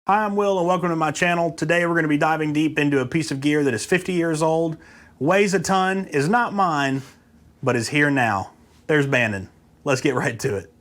Hi, I'm Will and welcome to my channel. Today we're going to be diving deep into a piece of gear that is 50 years old, weighs a ton, is not mine, but is here now. There's Bandon. Let's get right to it.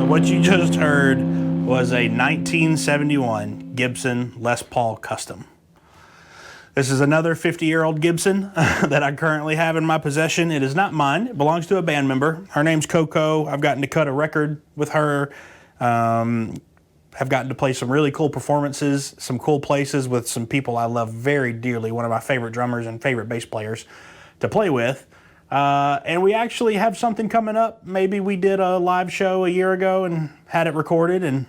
What you just heard was a 1971 Gibson Les Paul Custom. This is another 50-year-old Gibson that I currently have in my possession. It is not mine. It belongs to a band member. Her name's Coco. I've gotten to cut a record with her. Have gotten to play some really cool performances, some cool places with some people I love very dearly. One of my favorite drummers and favorite bass players to play with. And we actually have something coming up. Maybe we did a live show a year ago and had it recorded, and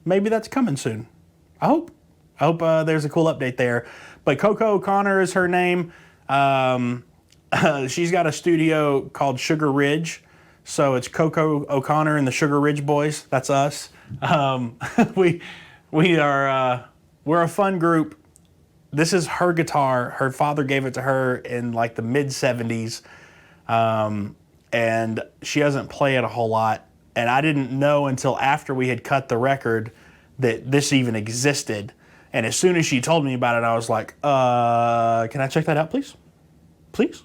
maybe that's coming soon. I hope there's a cool update there. But Coco O'Connor is her name. She's got a studio called Sugar Ridge. So it's Coco O'Connor and the Sugar Ridge Boys. That's us. We're a fun group. This is her guitar. Her father gave it to her in like the mid-70s. And she doesn't play it a whole lot. And I didn't know until after we had cut the record that this even existed. And as soon as she told me about it, I was like, can I check that out, please? Please?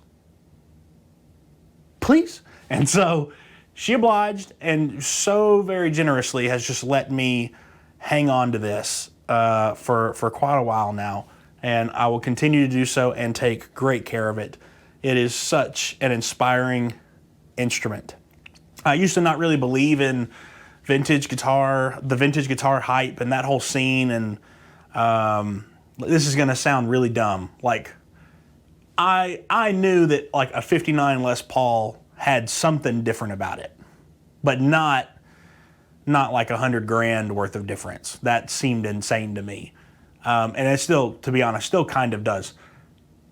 Please? And so she obliged and so very generously has just let me hang on to this for quite a while now. And I will continue to do so and take great care of it. It is such an inspiring instrument. I used to not really believe in vintage guitar, the vintage guitar hype and that whole scene. And this is gonna sound really dumb. Like, I knew that like a 59 Les Paul had something different about it, but not like $100 grand worth of difference. That seemed insane to me. And it still, to be honest, still kind of does.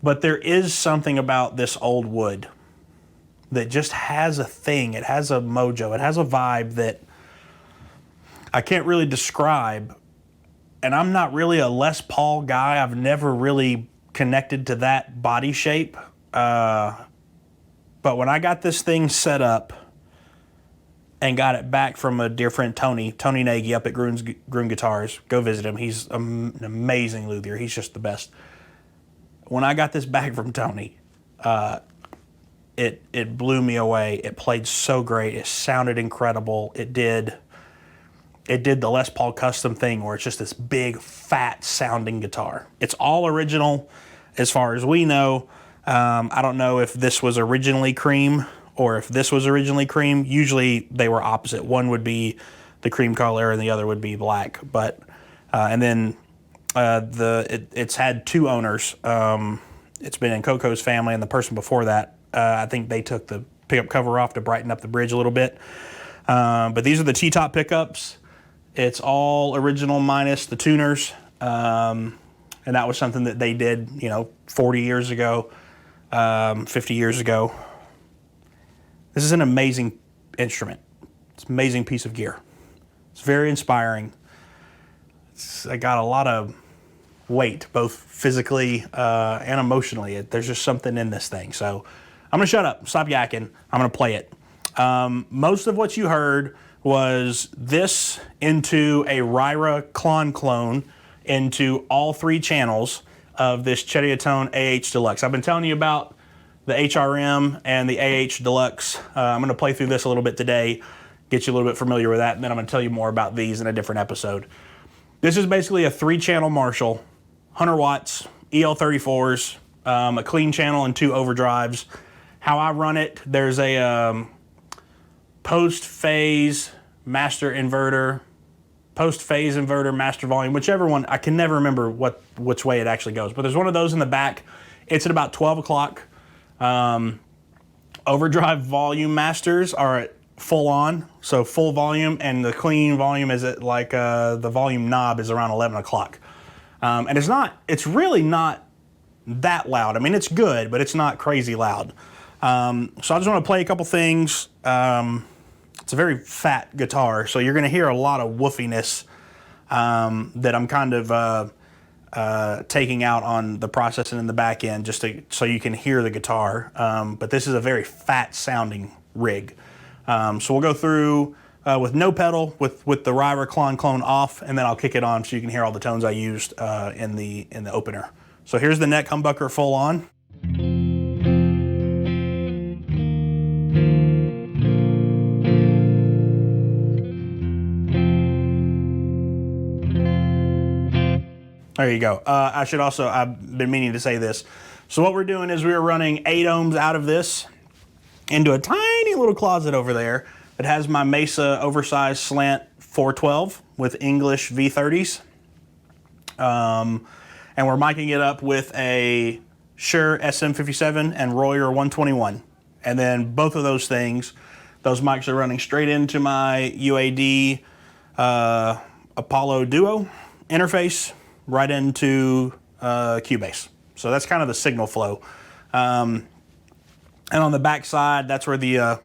But there is something about this old wood that just has a thing. It has a mojo. It has a vibe that I can't really describe. And I'm not really a Les Paul guy. I've never really connected to that body shape. But when I got this thing set up and got it back from a dear friend, Tony Nagy up at Groom Guitars. Go visit him. He's an amazing luthier. He's just the best. When I got this back from Tony, it blew me away. It played so great. It sounded incredible. It did the Les Paul Custom thing where it's just this big, fat sounding guitar. It's all original as far as we know. I don't know if this was originally cream or if this was originally cream. Usually they were opposite. One would be the cream color and the other would be black. But and then it's had two owners. It's been in Coco's family, and the person before that, I think they took the pickup cover off to brighten up the bridge a little bit. But these are the T-top pickups. It's all original minus the tuners. And that was something that they did, 40 years ago, 50 years ago. This is an amazing instrument. It's an amazing piece of gear. It's very inspiring. I got a lot of weight, both physically and emotionally. There's just something in this thing. So I'm gonna shut up, stop yakking. I'm gonna play it. Most of what you heard was this into a RYRA Klon clone into all three channels of this Ceriatone AH Deluxe. I've been telling you about the HRM and the AH Deluxe. I'm going to play through this a little bit today, get you a little bit familiar with that, and then I'm going to tell you more about these in a different episode. This is basically a 3-channel Marshall, 100 watts, EL34s, a clean channel and 2 overdrives. How I run it, there's a post-phase master inverter, post-phase inverter, master volume, whichever one. I can never remember which way it actually goes, but there's one of those in the back. It's at about 12 o'clock. Overdrive volume masters are at full on, so full volume, and the clean volume is at like the volume knob is around 11 o'clock. And it's really not that loud. I mean, it's good, but it's not crazy loud. So I just want to play a couple things. It's a very fat guitar, so you're going to hear a lot of woofiness that I'm kind of taking out on the processing in the back end so you can hear the guitar. But this is a very fat sounding rig. So we'll go through with no pedal, with the RYRA Klone off, and then I'll kick it on so you can hear all the tones I used in the opener. So here's the neck humbucker full on. There you go. I've been meaning to say this. So what we're doing is we're running 8 ohms out of this into a tiny little closet over there that has my Mesa oversized Slant 412 with English V30s. And we're miking it up with a Shure SM57 and RYRA 121. And then both of those things, those mics are running straight into my UAD Apollo Duo interface, right into Cubase. So that's kind of the signal flow. And on the back side, that's where the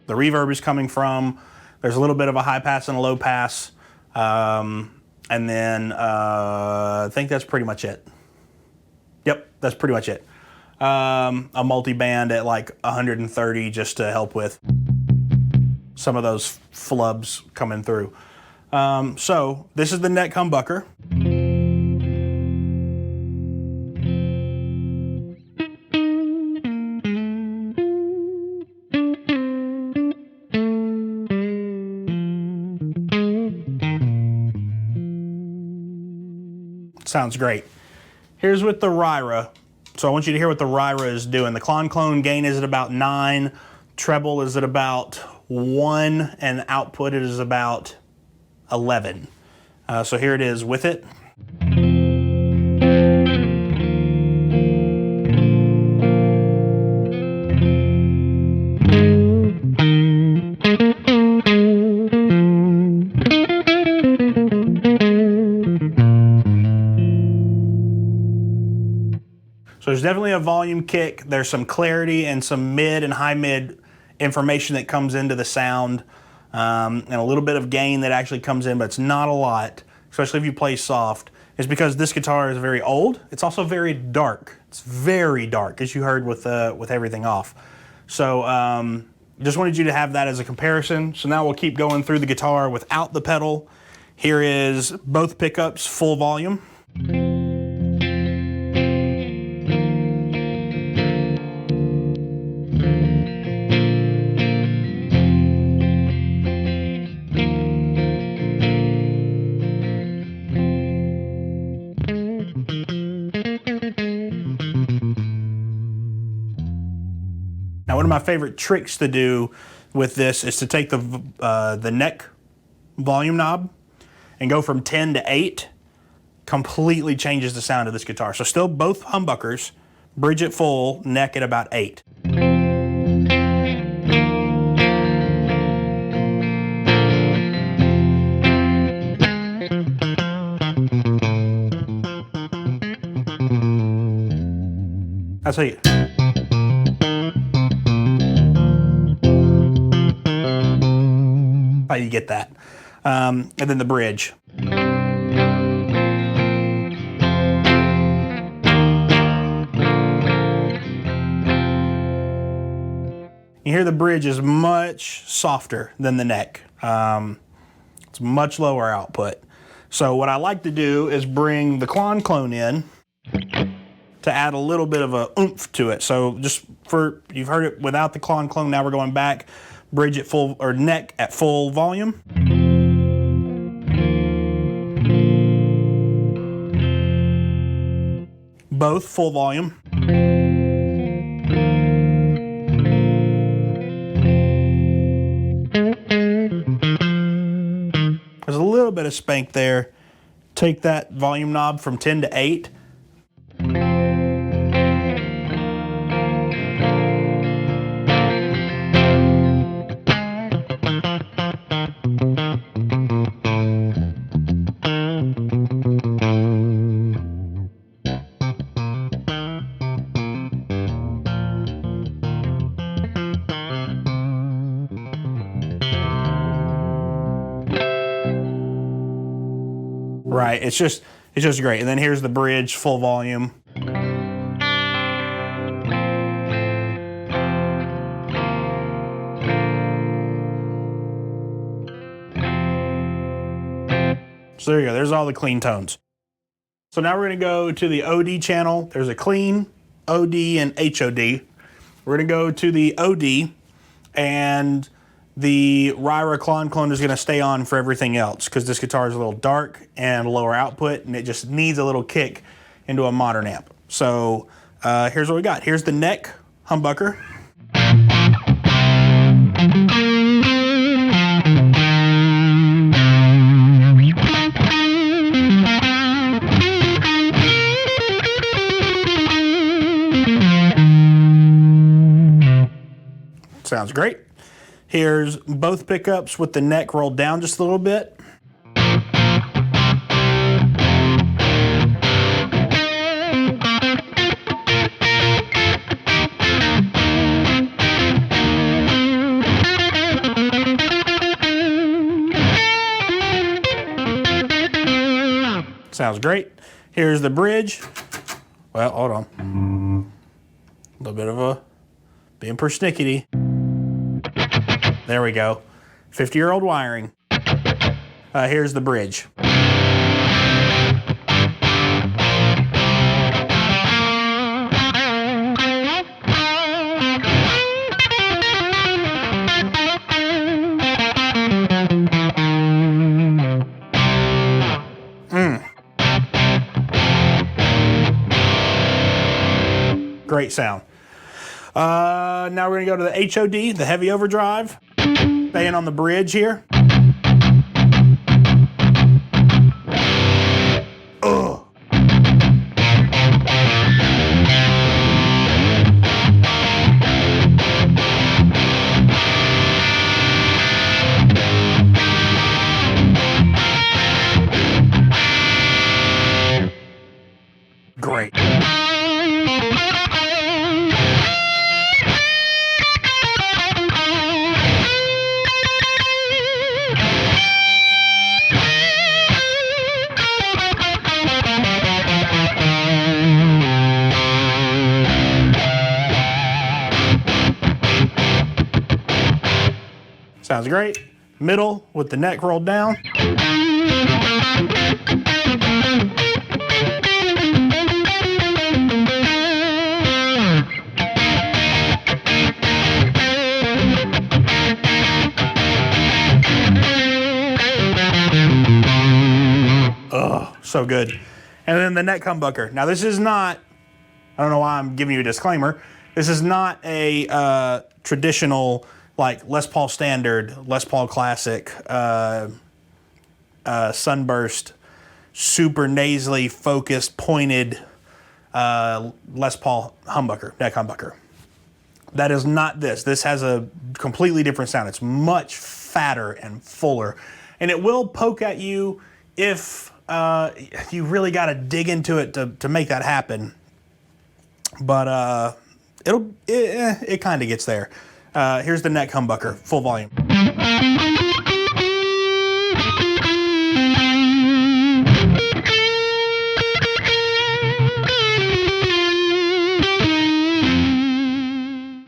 reverb is coming from. There's a little bit of a high pass and a low pass. And then I think that's pretty much it. Yep, that's pretty much it. A multi-band at like 130 just to help with some of those flubs coming through. So this is the neck humbucker. Sounds great. Here's with the RYRA. So I want you to hear what the RYRA is doing. The Klone gain is at about 9, treble is at about 1, and output is about 11. So here it is with it. So there's definitely a volume kick. There's some clarity and some mid and high mid information that comes into the sound, and a little bit of gain that actually comes in, but it's not a lot, especially if you play soft. It's because this guitar is very old. It's also very dark. It's very dark, as you heard with everything off. So just wanted you to have that as a comparison. So now we'll keep going through the guitar without the pedal. Here is both pickups, full volume. Now, one of my favorite tricks to do with this is to take the neck volume knob and go from 10 to 8. Completely changes the sound of this guitar. So still both humbuckers, bridge at full, neck at about 8. I'll tell you. How you get that. And then the bridge. You hear the bridge is much softer than the neck. It's much lower output. So what I like to do is bring the Klone in to add a little bit of a oomph to it. So just you've heard it without the Klone, now we're going back. bridge at full, or neck at full volume. Both full volume. There's a little bit of spank there. Take that volume knob from 10 to 8. Right, it's just great. And then here's the bridge, full volume. So there you go, there's all the clean tones. So now we're gonna go to the OD channel. There's a clean, OD, and HOD. We're gonna go to the OD, and the RYRA Klon is gonna stay on for everything else because this guitar is a little dark and lower output, and it just needs a little kick into a modern amp. So here's what we got. Here's the neck humbucker. Sounds great. Here's both pickups with the neck rolled down just a little bit. Sounds great. Here's the bridge. Well, hold on. A little bit of a being persnickety. There we go. 50-year-old wiring. Here's the bridge. Great sound. Now we're gonna go to the HOD, the heavy overdrive. Staying on the bridge here. Ugh. Great. Sounds great. Middle with the neck rolled down. Oh, so good. And then the neck humbucker. Now this is not, I don't know why I'm giving you a disclaimer, this is not a traditional like Les Paul Standard, Les Paul Classic, Sunburst, super nasally focused, pointed Les Paul humbucker, neck humbucker. That is not this. This has a completely different sound. It's much fatter and fuller, and it will poke at you if you really got to dig into it to make that happen. But it kind of gets there. Here's the neck humbucker, full volume.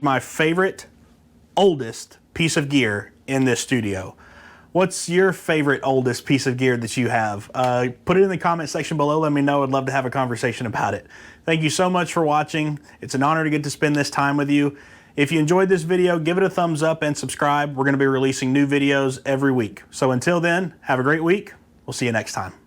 My favorite, oldest piece of gear in this studio. What's your favorite, oldest piece of gear that you have? Put it in the comment section below. Let me know. I'd love to have a conversation about it. Thank you so much for watching. It's an honor to get to spend this time with you. If you enjoyed this video, give it a thumbs up and subscribe. We're going to be releasing new videos every week. So until then, have a great week. We'll see you next time.